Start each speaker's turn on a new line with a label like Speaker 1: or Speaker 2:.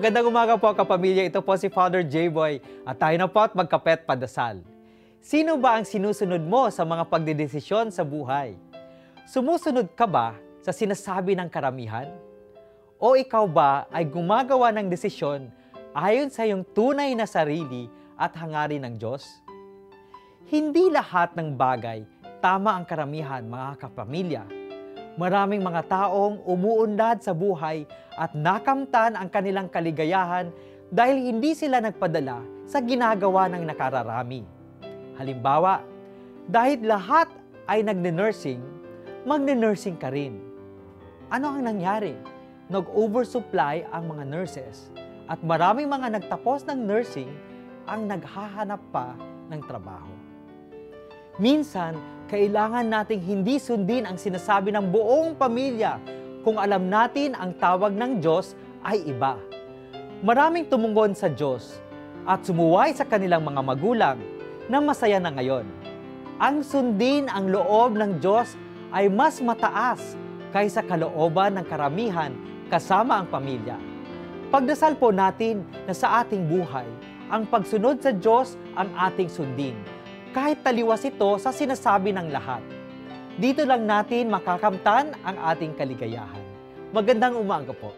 Speaker 1: Magandang umaga po kapamilya. Ito po si Father J-Boy at tayo na po at magkapet padasal. Sino ba ang sinusunod mo sa mga pagdedesisyon sa buhay? Sumusunod ka ba sa sinasabi ng karamihan? O ikaw ba ay gumagawa ng desisyon ayon sa iyong tunay na sarili at hangarin ng Diyos? Hindi lahat ng bagay tama ang karamihan, mga kapamilya. Maraming mga taong umuunlad sa buhay at nakamtan ang kanilang kaligayahan dahil hindi sila nagpadala sa ginagawa ng nakararami. Halimbawa, dahil lahat ay nagne-nursing, magne-nursing ka rin. Ano ang nangyari? Nag-oversupply ang mga nurses at maraming mga nagtapos ng nursing ang naghahanap pa ng trabaho. Minsan, kailangan nating hindi sundin ang sinasabi ng buong pamilya kung alam natin ang tawag ng Diyos ay iba. Maraming tumungon sa Diyos at sumuway sa kanilang mga magulang na masaya na ngayon. Ang sundin ang loob ng Diyos ay mas mataas kaysa kalooban ng karamihan kasama ang pamilya. Pagdasal po natin na sa ating buhay, ang pagsunod sa Diyos ang ating sundin, kahit taliwas ito sa sinasabi ng lahat. Dito lang natin makakamtan ang ating kaligayahan. Magandang umaga po.